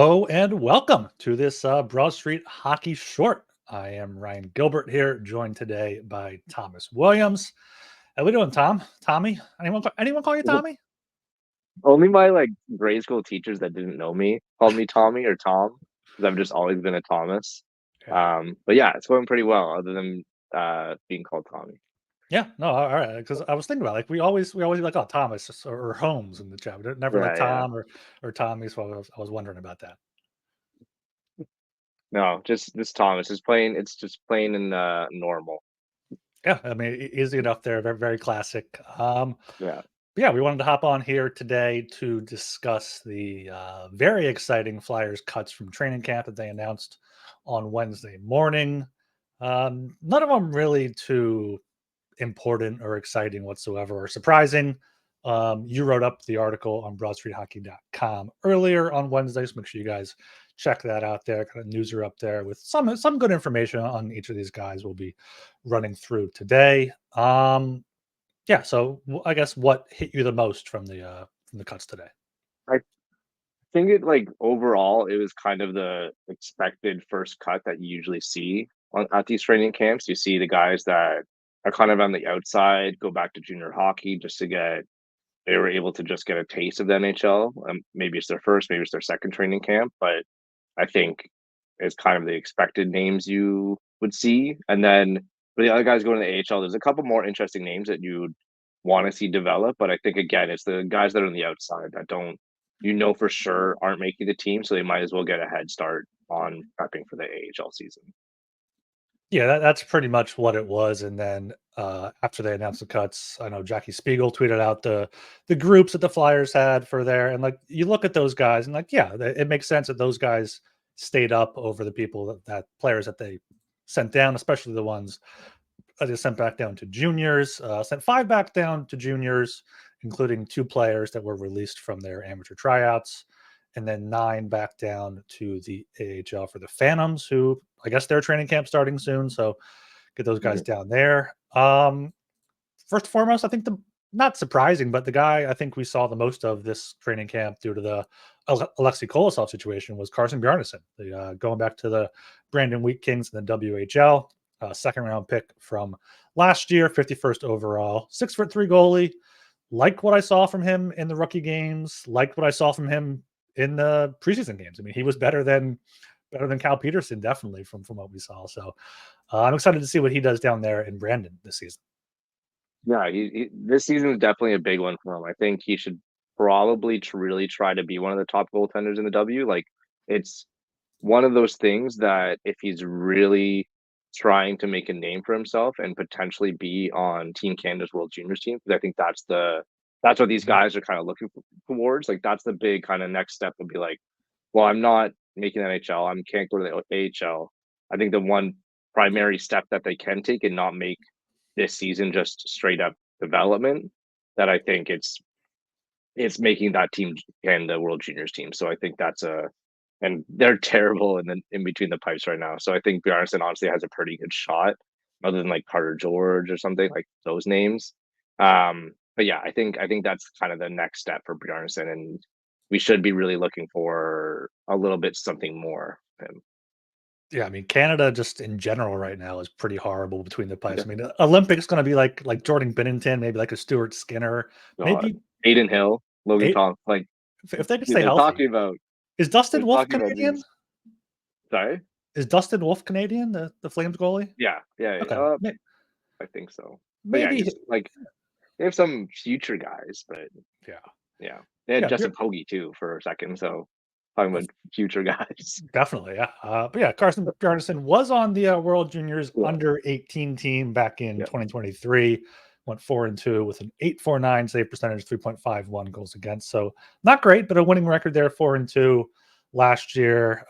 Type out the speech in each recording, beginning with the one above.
Hello and welcome to this Broad Street Hockey Short. I am Ryan Gilbert here, joined today by Thomas Williams. How we doing, Tom? Tommy? Anyone call you Tommy? Only my grade school teachers that didn't know me called me Tommy or Tom because I've just always been a Thomas. Yeah, But yeah, it's going pretty well other than being called Tommy. yeah. No, all right. Because I was thinking about we always be like, oh, Thomas or Holmes in the chat. We never like Yeah, yeah. Tom or Tommy. So I was wondering about that. No, just Thomas. It's just plain and normal. Yeah, I mean, easy enough there. Very, very classic. Yeah. Yeah, we wanted to hop on here today to discuss the very exciting Flyers cuts from training camp that they announced on Wednesday morning. None of them really too important or exciting whatsoever or surprising. You wrote up the article on broadstreethockey.com earlier on Wednesday, so make sure you guys check that out there. Kind of newser up there with some good information on each of these guys we'll be running through today. Yeah, so I guess what hit you the most from the cuts today? I think overall it was kind of the expected first cut that you usually see at these training camps. You see the guys that are kind of on the outside go back to junior hockey just to get they were able to just get a taste of the NHL. Maybe it's their first, maybe it's their second training camp, but I think it's kind of the expected names you would see. And then for the other guys going to the AHL, there's a couple more interesting names that you'd want to see develop. But I think again, it's the guys that are on the outside that don't for sure aren't making the team, so they might as well get a head start on prepping for the AHL season. Yeah, that's pretty much what it was. And then after they announced the cuts, I know Jackie Spiegel tweeted out the groups that the Flyers had for there, and like you look at those guys, and like yeah, it makes sense that those guys stayed up over the people that players that they sent down, especially the ones that they sent back down to juniors. Sent 5 back down to juniors, including 2 players that were released from their amateur tryouts, and then 9 back down to the AHL for the Phantoms, who I guess their training camp starting soon. So get those guys Mhm. down there. First and foremost, I think the not surprising, but the guy I think we saw the most of this training camp due to the Alexei Kolosov situation was Carson Bjarnason, going back to the Brandon Wheat Kings in the WHL, second round pick from last year, 51st overall, 6'3" goalie. Liked what I saw from him in the rookie games. Liked what I saw from him in the preseason games. I mean, he was better than Cal Peterson, definitely from what we saw. So I'm excited to see what he does down there in Brandon this season. Yeah, this season is definitely a big one for him. I think he should probably really try to be one of the top goaltenders in the W. It's one of those things that if he's really trying to make a name for himself and potentially be on Team Canada's World Juniors team, because I think that's what these Mhm. guys are kind of looking towards. Like that's the big kind of next step would be like, well, I'm not making NHL. I can't go to the AHL. I think the one primary step that they can take and not make this season just straight up development that I think it's making that team and the World Juniors team. So I think that's a and they're terrible in between the pipes right now. So I think Bjarnason honestly has a pretty good shot, other than like Carter George or something like those names. But yeah, I think that's kind of the next step for Bjarnason, and we should be really looking for a little bit something more. Yeah, I mean Canada just in general right now is pretty horrible between the pipes. Yeah, I mean, Olympics going to be like Jordan Binnington, maybe like a Stuart Skinner, God, maybe Aiden Hill, Logan eight Tom, if they could dude, stay they're healthy. talking about Is Dustin they're Wolf talking about Canadian? these. Sorry. Is Dustin Wolf Canadian, the Flames goalie? Yeah, yeah, Okay, I think so. But yeah, maybe. he's like they have some future guys, but Yeah, yeah, they had yeah, Justin Pogge too for a second. So talking about future guys. definitely. Yeah, but yeah, Carson Bjarnason was on the World Juniors Yeah, under 18 team back in yeah, 2023. Went 4-2 with an 8.49 save percentage, 3.51 goals against. So not great, but a winning record there. 4-2 last year.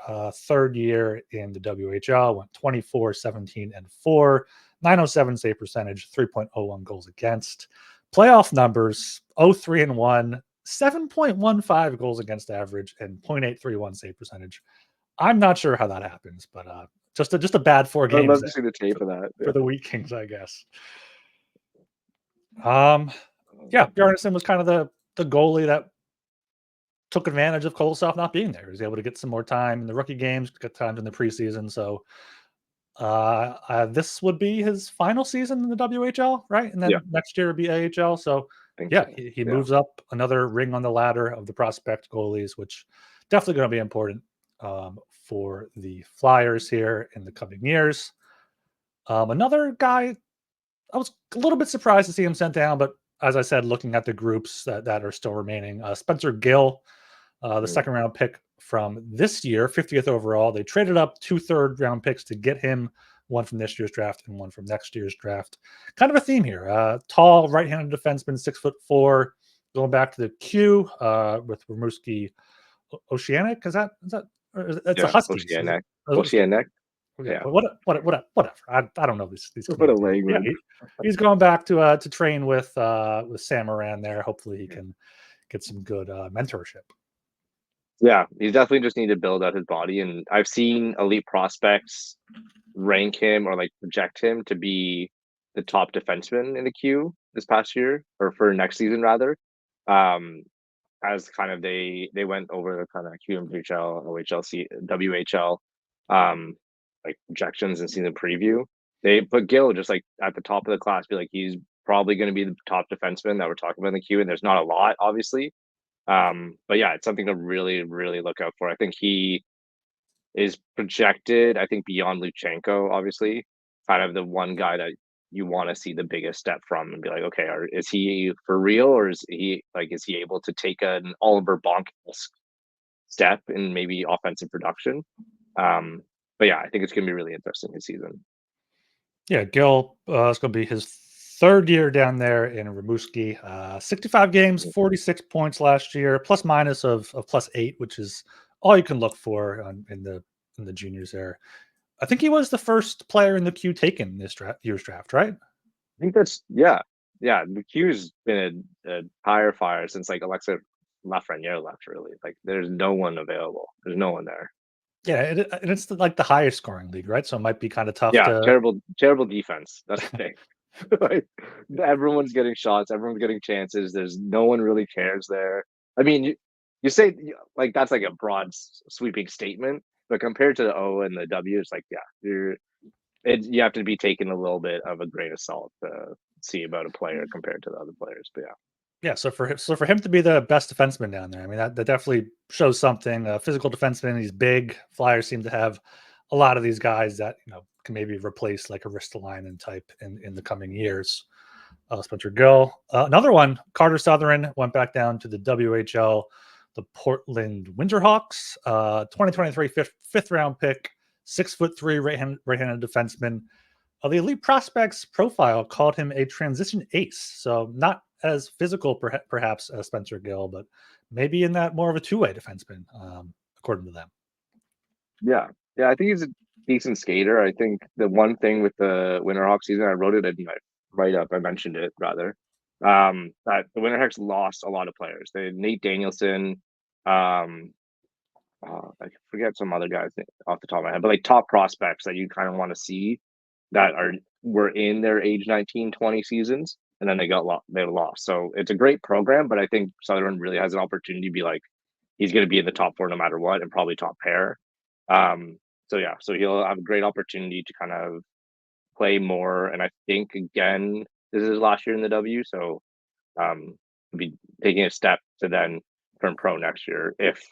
Third year in the WHL, went 24, 17, and 4. 907 save percentage, 3.01 goals against. Playoff numbers: 0-3-1, 7.15 goals against average, and 0.831 save percentage. I'm not sure how that happens, but just a bad 4 I'd games love to there see the tape for, of that. for Yeah. the Wheat Kings, I guess. Um, yeah, Bjarnason was kind of the goalie that took advantage of Kolosov not being there. He was able to get some more time in the rookie games, get time in the preseason. So this would be his final season in the WHL, right? And Yeah, then next year would be AHL. So I think yeah, so. he Yeah. moves up another ring on the ladder of the prospect goalies, which definitely going to be important for the Flyers here in the coming years. Another guy, I was a little bit surprised to see him sent down, but as I said, looking at the groups that are still remaining, Spencer Gill, the Mm. second round pick from this year, 50th overall. They traded up 2 third round picks to get him, one from this year's draft and one from next year's draft. Kind of a theme here. Tall right handed defenseman, 6'4", going back to the Q with Rimouski Oceanic. Is that it's the Yeah, Huskies? Is it? Oceanic. Oceanic. Yeah, Yeah. but whatever. I don't know these What a Canadian names. Yeah, language. he's going back to train with Sam Moran there. Hopefully, he can get some good mentorship. Yeah, he's definitely just need to build out his body, and I've seen elite prospects rank him or like project him to be the top defenseman in the queue this past year or for next season rather. Um, as kind of they went over the kind of QMHL, OHLC, WHL, like projections and season preview. They put Gill just like at the top of the class, be like he's probably going to be the top defenseman that we're talking about in the queue, and there's not a lot, obviously. But yeah, it's something to really, really look out for. I think he is projected, I think, beyond Luchenko, obviously, kind of the one guy that you want to see the biggest step from and be like, okay, is he for real, or is he able to take an Oliver Bonk step in maybe offensive production? Um, but yeah, I think it's gonna be really interesting this season. Yeah, Gil, it's going to be his third year down there in Rimouski. 65 games, 46 points last year, plus minus of +8, which is all you can look for in the juniors there. I think he was the first player in the queue taken this year's draft, right? I think that's yeah. McHugh's been a tire fire since like Alexa Lafreniere left. Really, like there's no one available. There's no one there. Yeah, and it's like the highest scoring league, right? So it might be kind of tough Yeah, to. terrible defense. That's the thing. Like everyone's getting shots, everyone's getting chances. There's no one really cares there. I mean, you say like that's like a broad sweeping statement, but compared to the O and the W, it's like yeah, you have to be taking a little bit of a grain of salt to see about a player compared to the other players. But yeah. Yeah, so for him to be the best defenseman down there, I mean that definitely shows something. Physical defenseman, he's big. Flyers seem to have a lot of these guys that can maybe replace like a Ristolainen type in the coming years. Spencer Gill, another one. Carter Sutherland went back down to the WHL, the Portland Winterhawks. 2023 fifth round pick, 6'3" right-handed defenseman. The elite prospects profile called him a transition ace. So not as physical, perhaps, as Spencer Gill, but maybe in that more of a two-way defenseman, according to them. Yeah. Yeah, I think he's a decent skater. I think the one thing with the Winterhawks season, I wrote it in my write up, I mentioned it rather. That the Winterhawks lost a lot of players. They Nate Danielson, um, I forget some other guys off the top of my head, but like top prospects that you kind of want to see that were in their age 19, 20 seasons, and then they lost. So it's a great program, but I think Sutherland really has an opportunity to be like he's going to be in the top four no matter what, and probably top pair. Um, so yeah, so he'll have a great opportunity to kind of play more. And I think again, this is his last year in the W, so he'll be taking a step to then turn pro next year if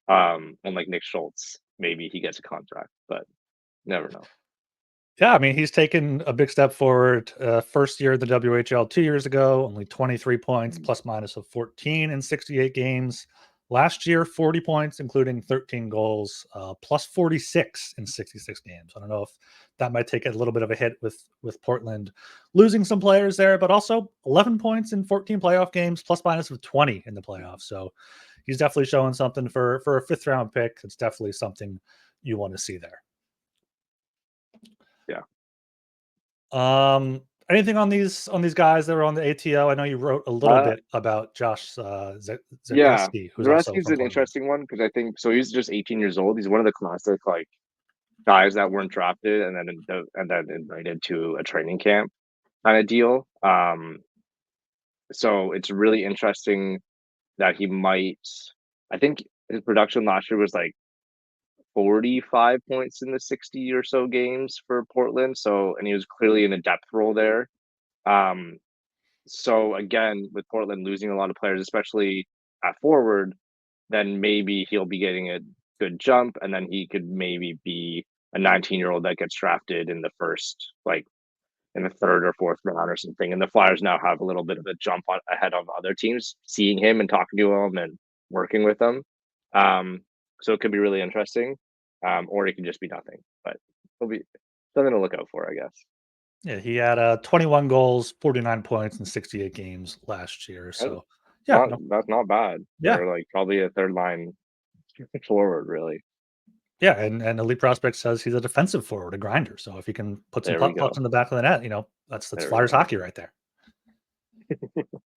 unlike Nick Schultz, maybe he gets a contract, but never know. Yeah, I mean, he's taken a big step forward. First year in the WHL 2 years ago, only 23 points, plus minus of 14 in 68 games. Last year, 40 points, including 13 goals, plus 46 in 66 games. I don't know if that might take a little bit of a hit with Portland losing some players there, but also 11 points in 14 playoff games, plus minus of 20 in the playoffs. So he's definitely showing something for a fifth round pick. It's definitely something you want to see there. Yeah. Anything on these guys that were on the ATO? I know you wrote a little Uh, bit about Josh yeah. Zareski, who's also Zareski's from an Portland. interesting one because I think so. He's just 18 years old. He's one of the classic like guys that weren't drafted and then invited to a training camp kind of deal. So it's really interesting that he might. I think his production last year was like 45 points in the 60 or so games for Portland. So, and he was clearly in a depth role there. Um, so again, with Portland losing a lot of players, especially at forward, then maybe he'll be getting a good jump, and then he could maybe be a 19-year-old that gets drafted in the first, like in the third or fourth round or something. And the Flyers now have a little bit of a jump ahead of other teams, seeing him and talking to him and working with him. Um, so it could be really interesting, or it could just be nothing. But it'll be something to look out for, I guess. Yeah, he had 21 goals, 49 points in 68 games last year. That's So, yeah, no, that's not bad yeah, for like probably a third line forward, really. yeah, and Elite Prospect says he's a defensive forward, a grinder. So if he can put some There we pucks go. in the back of the net, that's There we Flyers go. hockey right there.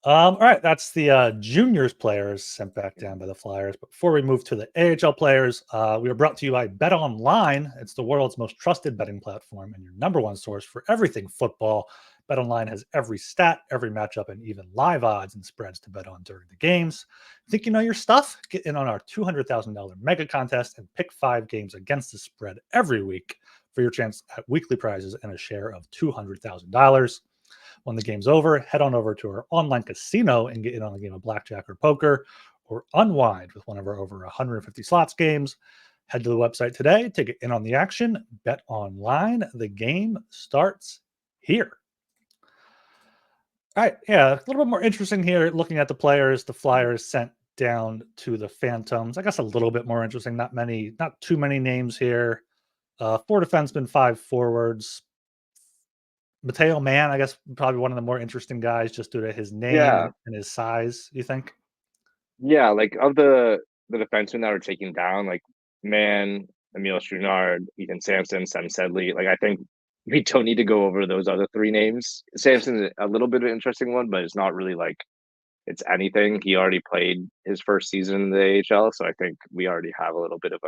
All right, that's the juniors players sent back down by the Flyers. But before we move to the AHL players, we are brought to you by Bet Online. It's the world's most trusted betting platform and your number one source for everything football. Bet Online has every stat, every matchup, and even live odds and spreads to bet on during the games. Think you know your stuff? Get in on our $200,000 mega contest and pick 5 games against the spread every week for your chance at weekly prizes and a share of $200,000. When the game's over, head on over to our online casino and get in on a game of blackjack or poker, or unwind with one of our over 150 slots games. Head to the website today to get in on the action. Bet online. The game starts here. All right. Yeah. A little bit more interesting here looking at the players the Flyers sent down to the Phantoms. I guess a little bit more interesting. Not too many names here. 4 defensemen, 5 forwards. Mateo Mann, I guess, probably one of the more interesting guys just due to his name Yeah, and his size, you think? yeah. Like of the defensemen that were taken down, like Man, Emil Strunard, Ethan Sampson, Sam Sedley. Like I think we don't need to go over those other three names. Samson's a little bit of an interesting one, but it's not really like it's anything. He already played his first season in the AHL, so I think we already have a little bit of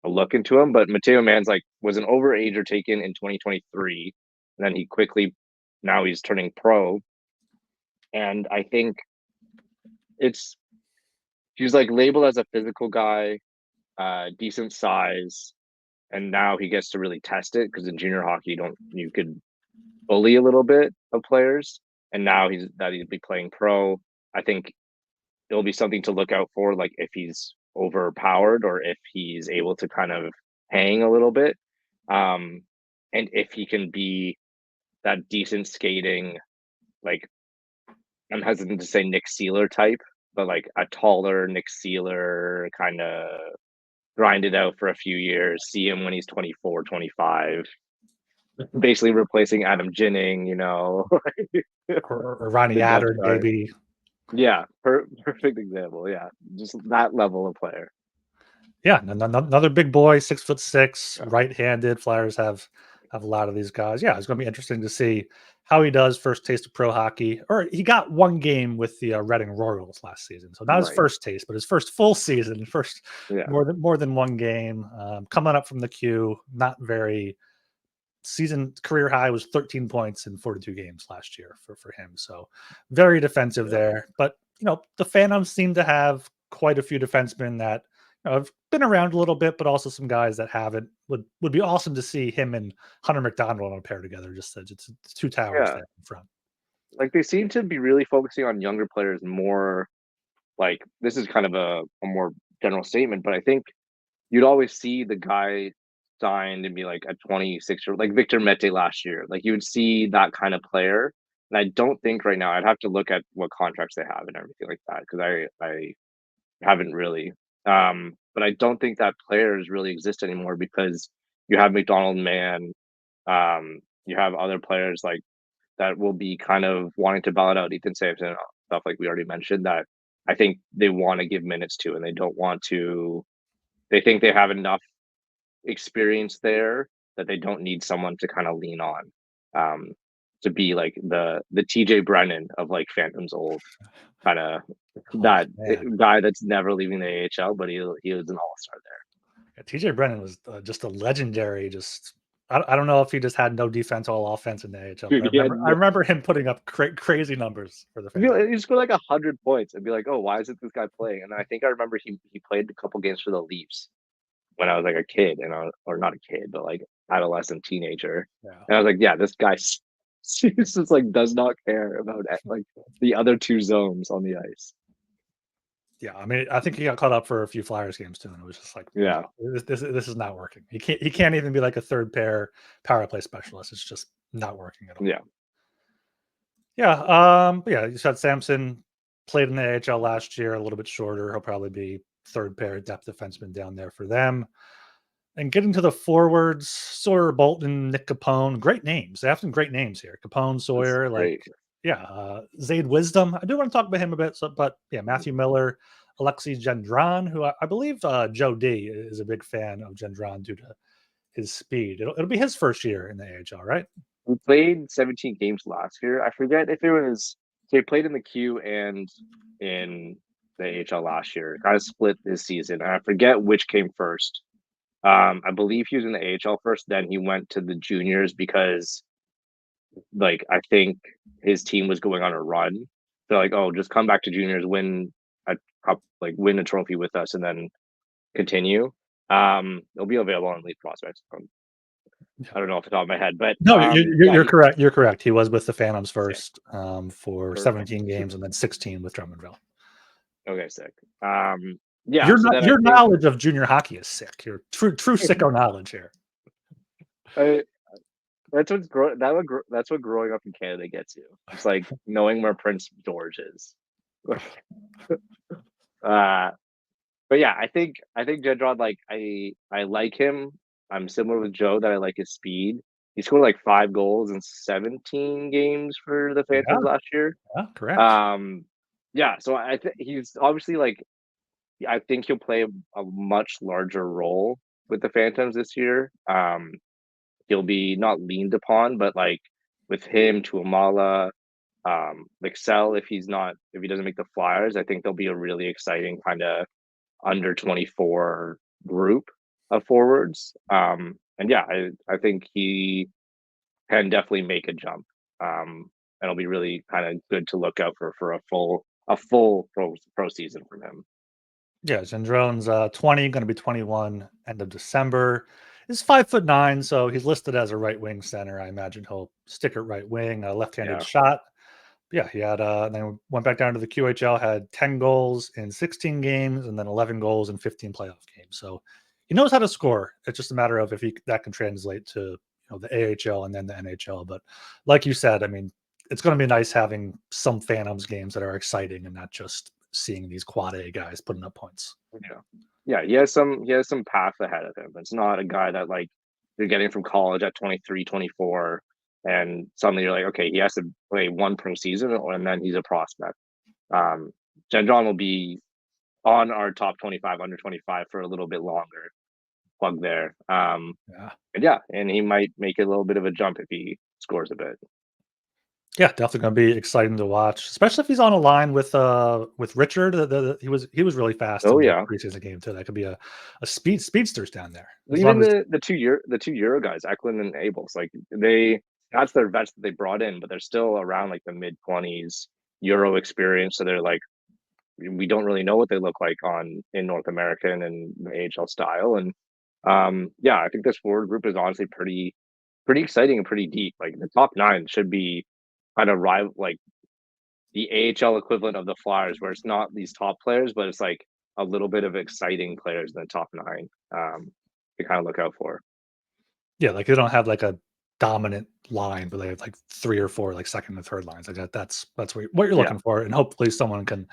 a look into him. But Mateo Mann's like was an overager taken in 2023, and then he quickly now he's turning pro, and I think it's he's like labeled as a physical guy, decent size, and now he gets to really test it because in junior hockey you could bully a little bit of players, and now he'd be playing pro. I think it'll be something to look out for, like if he's overpowered or if he's able to kind of hang a little bit, um, and if he can be that decent skating, like I'm hesitant to say Nick Sealer type, but like a taller Nick Sealer kind of grind it out for a few years, see him when he's 24, 25, basically replacing Adam Ginning, Or Ronnie the Dutch Adder, guy. maybe. Yeah, perfect example. Yeah, just that level of player. Yeah, another big boy, 6'6", Yeah, right-handed. Flyers have a lot of these guys. Yeah, it's going to be interesting to see how he does first taste of pro hockey. Or he got one game with the Reading Royals last season, so not his right. first taste, but his first full season, first Yeah, more than one game. Coming up from the queue, not very season career high was 13 points in 42 games last year for him. So very defensive yeah, there. But the Phantoms seem to have quite a few defensemen that have been around a little bit, but also some guys that haven't. Would be awesome to see him and Hunter McDonald on a pair together. Just it's two towers yeah. there in front. Like they seem to be really focusing on younger players more. Like this is kind of a more general statement, but I think you'd always see the guy signed and be like a 26-year like Victor Mete last year. Like you would see that kind of player. And I don't think right now I'd have to look at what contracts they have and everything like that because I haven't really. But I don't think that players really exist anymore because you have McDonald Man, you have other players like that will be kind of wanting to ballot out Ethan Sampson and stuff like we already mentioned that I think they want to give minutes to and they don't want to they think they have enough experience there that they don't need someone to kind of lean on um to be like the TJ Brennan of like Phantom's old kind of Oh that man, guy that's never leaving the AHL, but he was an all-star there. yeah, TJ Brennan was just a legendary, just I don't know if he just had no defense, all offense in the AHL, but Dude, he had I no. remember him putting up crazy numbers for the Phantom. He scored like 100 points and be like, "Oh, why isn't this guy playing?" And I think I remember he played a couple games for the Leafs when I was like a kid, or not a kid, but like adolescent teenager. Yeah. And I was like, "Yeah, this guy just like does not care about like the other two zones on the ice." Yeah, I mean, I think he got caught up for a few Flyers games too, and it was just like, no, Yeah, this is not working. He can't even be like a third pair power play specialist. It's just not working at all. yeah, Yeah, but yeah, you said Samson played in the AHL last year, a little bit shorter. He'll probably be third pair depth defenseman down there for them. And getting to the forwards, Sawyer Bolton, Nick Capone, great names. They have some great names here. Capone, that's Sawyer, like great. yeah, Zayd Wisdom. I do want to talk about him a bit, but yeah, Matthew Miller, Alexei Gendron, who I believe Joe D is a big fan of Gendron due to his speed. It'll be his first year in the AHL, right? We played 17 games last year. I forget if it was so he played in the Q and in the AHL last year. Kind of split this season. And I forget which came first. I believe he was in the AHL first, then he went to the juniors because like I think his team was going on a run. They're like, "Oh, just come back to juniors, win a cup, like win a trophy with us, and then continue." It'll be available on League Prospects. I don't know off the top of my head, but No, yeah, you're he correct. You're correct. He was with the Phantoms sick, first for perfect. 17 games and then 16 with Drummondville. Okay, sick. Yeah. So then I Your think knowledge of junior hockey is sick. Your true sicko knowledge here. I, that's what growing up in Canada gets you. It's like knowing where Prince George is. uh, but yeah, I think Jedrod, like I like him. I'm similar with Joe that I like his speed. He scored like 5 goals in 17 games for the Yeah, Phantoms last year. yeah, correct. Um, yeah, so I think he's obviously like I think he'll play a much larger role with the Phantoms this year. He'll be not leaned upon, but like with him, Tuamala, Excel, if he doesn't make the Flyers, I think there'll be a really exciting kind of under 24 group of forwards. And yeah, I think he can definitely make a jump. And it'll be really kind of good to look out for a full pro season from him. Yeah, Gendron's 20, going to be 21 end of December. He's 5'9", so he's listed as a right wing center. I imagine he'll stick at right wing, a left-handed Yeah. shot. Yeah, he had then went back down to the QHL, had 10 goals in 16 games, and then 11 goals in 15 playoff games. So he knows how to score. It's just a matter of if that can translate to the AHL and then the NHL. But like you said, I mean, it's going to be nice having some Phantoms games that are exciting and not just seeing these quad A guys putting up points. Yeah. Yeah, he has some path ahead of him. It's not a guy that like you're getting from college at 23, 24, and suddenly you're like, okay, he has to play one pro season and then he's a prospect. Um Gendron will be on our top 25 under 25 for a little bit longer. Plug there. Yeah. And yeah, and he might make a little bit of a jump if he scores a bit. Yeah, definitely going to be exciting to watch, especially if he's on a line with Richard. He was really fast Oh in the yeah. preseason game too. That could be a speedsters down there as Even long as the two Euro guys, Eklund and Abels, like that's their vets that they brought in, but they're still around like the mid 20s Euro experience. So they're like we don't really know what they look like in North American and the AHL style. And yeah, I think this forward group is honestly pretty exciting and pretty deep. Like the top nine should be kind of rival like the AHL equivalent of the Flyers, where it's not these top players, but it's like a little bit of exciting players in the top nine to kind of look out for. yeah, like they don't have like a dominant line, but they have like three or four like second and third lines. Like that's what you're Yeah. looking for, and hopefully someone can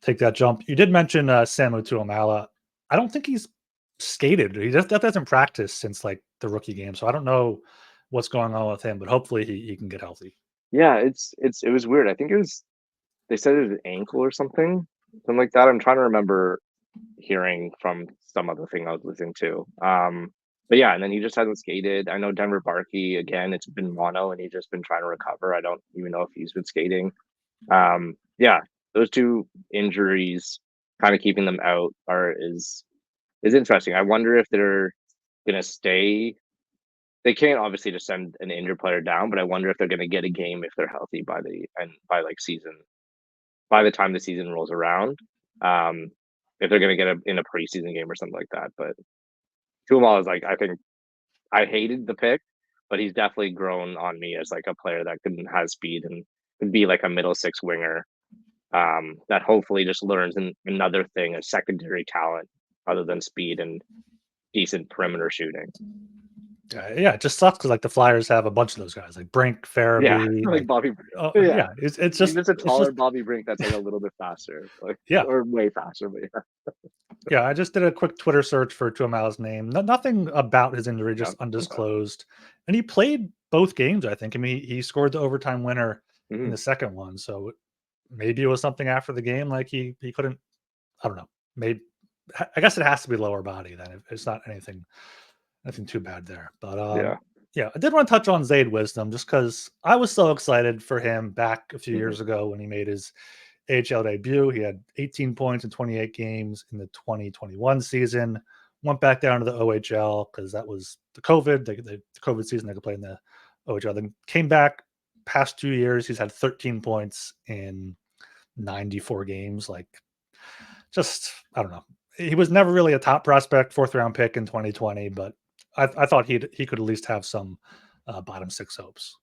take that jump. You did mention Samu Tuamala. I don't think he's skated. That doesn't practice since like the rookie game, so I don't know what's going on with him, but hopefully he can get healthy. Yeah, it was weird. I think they said it was an ankle or something like that. I'm trying to remember hearing from some other thing I was listening to. But yeah, and then he just hasn't skated. I know Denver Barkey again. It's been mono, and he's just been trying to recover. I don't even know if he's been skating. Yeah, those two injuries, kind of keeping them out, is interesting. I wonder if they're gonna stay they can't obviously just send an injured player down, but I wonder if they're going to get a game if they're healthy by like season by the time the season rolls around. Um, if they're going to get in a preseason game or something like that. But Tuamal is like, I think I hated the pick, but he's definitely grown on me as like a player that has speed and could be like a middle six winger. That hopefully just learns another thing, a secondary talent other than speed and decent perimeter shooting. Yeah, it just sucks because like the Flyers have a bunch of those guys, like Brink, Yeah, Farabee, like like Bobby. Yeah, yeah, it's he's just just a it's just taller Bobby Brink that's like a little bit faster, like yeah. or way faster. But Yeah, I just did a quick Twitter search for Tuamal's name. Nothing about his injury, yeah, just undisclosed. And he played both games, I think. I mean, he scored the overtime winner in mm-hmm. the second one. So maybe it was something after the game, like he couldn't. I don't know. Maybe I guess it has to be lower body then. It's not nothing too bad there. But Yeah, yeah, I did want to touch on Zayd Wisdom just because I was so excited for him back a few mm-hmm. years ago when he made his AHL debut. He had 18 points in 28 games in the 2021 season. Went back down to the OHL because that was the the COVID season they could play in the OHL. Then came back past 2 years. He's had 13 points in 94 games. Like, just, I don't know. He was never really a top prospect, fourth round pick in 2020, but I thought he could at least have some bottom six hopes.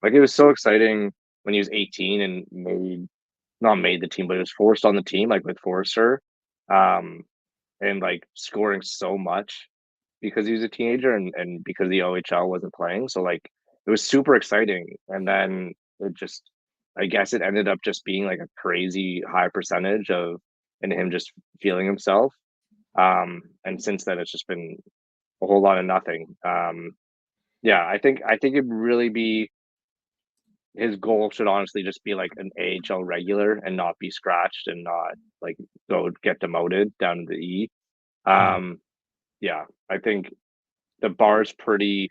like it was so exciting when he was 18 and not made the team, but he was forced on the team, like with Forster, and like scoring so much because he was a teenager and because the OHL wasn't playing. So like it was super exciting. And then it just I guess it ended up just being like a crazy high percentage of and him just feeling himself. And since then it's just been a whole lot of nothing. Yeah, I think it'd really be his goal should honestly just be like an AHL regular and not be scratched and not like go get demoted down to the E. Mhm. Um, yeah, I think the bar's pretty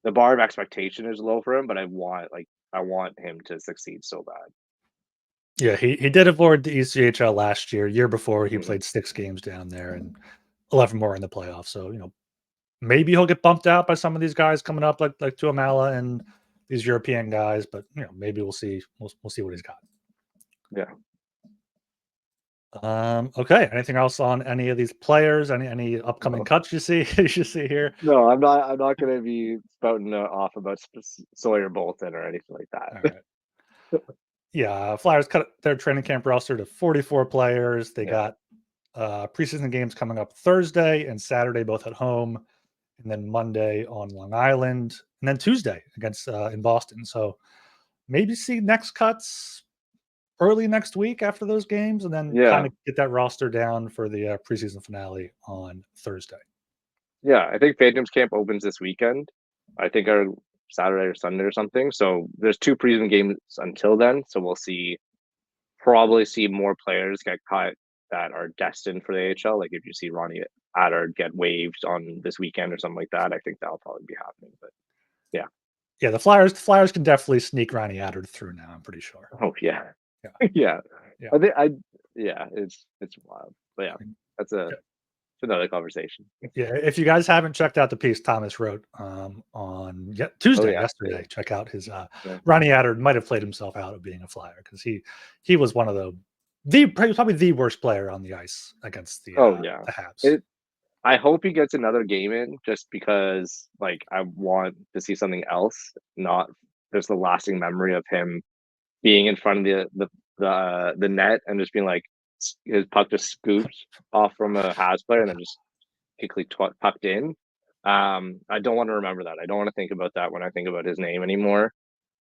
the bar of expectation is low for him, but I want him to succeed so bad. Yeah, he did avoid the ECHL last year. Year before, he Mhm. played 6 games down there and 11 more in the playoffs. So, maybe he'll get bumped out by some of these guys coming up like Tuamala and these European guys, but, maybe we'll see. We'll see what he's got. Yeah. Okay. Anything else on any of these players? Any upcoming No, cuts you see you should see here? no, I'm not gonna be spouting off about Sawyer Bolton or anything like All that. right. Yeah, Flyers cut their training camp roster to 44 players. They Yeah. got preseason games coming up Thursday and Saturday, both at home, and then Monday on Long Island, and then Tuesday against in Boston. So maybe see next cuts early next week after those games, and then kind Yeah. of get that roster down for the preseason finale on Thursday. Yeah. I think Phantoms camp opens this weekend. I think our Saturday or Sunday or something. So there's two preseason games until then. So we'll probably see more players get cut that are destined for the AHL. Like if you see Ronnie Attard get waived on this weekend or something like that, I think that'll probably be happening. But yeah. Yeah, the Flyers can definitely sneak Ronnie Attard through now. I'm pretty sure. Oh yeah. Yeah, Yeah. yeah, I think yeah, it's wild. But yeah, that's yeah. it's another conversation. Yeah, if you guys haven't checked out the piece Thomas wrote on Oh Tuesday, yeah. yesterday, check out his Yeah. Ronnie Attard might have played himself out of being a Flyer because he was one of the probably the worst player on the ice against Oh yeah. the Habs. It I hope he gets another game in just because like I want to see something else, not just the lasting memory of him being in front of the net and just being like his puck just scooped off from a Habs player and then just quickly tucked in. I don't want to remember that. I don't want to think about that when I think about his name anymore.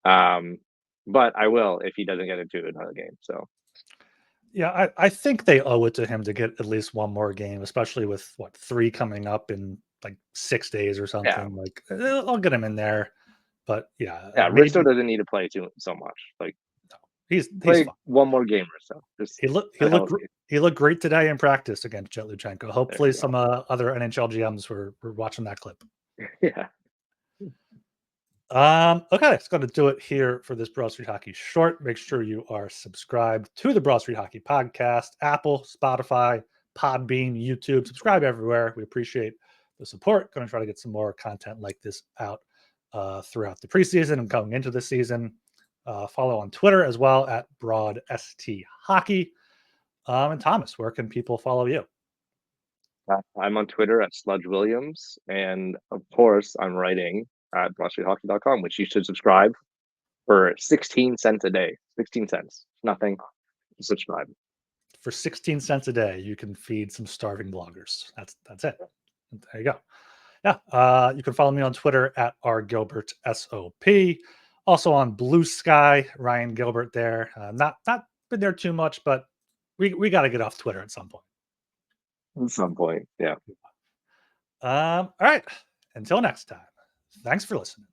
Um, but I will if he doesn't get into another game. So Yeah, I think they owe it to him to get at least one more game, especially with what 3 coming up in like 6 days or yeah, something. Like I'll get him in there, but yeah, yeah. Risto maybe doesn't need to play too so much. Like he's play fine. one more game or so. Just stay healthy. He looked great today in practice against Jetluchenko. There Hopefully, you some go. other NHL GMs were watching that clip. Yeah. Okay, it's going to do it here for this Broad Street Hockey short. Make sure you are subscribed to the Broad Street Hockey podcast, Apple, Spotify, Podbean, YouTube. Subscribe everywhere. We appreciate the support. Going to try to get some more content like this out throughout the preseason and going into the season. Follow on Twitter as well at BroadSTHockey. And Thomas, where can people follow you? I'm on Twitter at Sludge Williams, and of course, I'm writing at BroadStreetHockey.com, which you should subscribe for 16 cents a day. 16 cents, nothing. Subscribe for 16 cents a day. You can feed some starving bloggers. That's it. There you go. Yeah, you can follow me on Twitter at rgilbertsop. Also on Blue Sky, Ryan Gilbert there. Not been there too much, but we got to get off Twitter at some point. at some point. Yeah. All right. Until next time. Thanks for listening.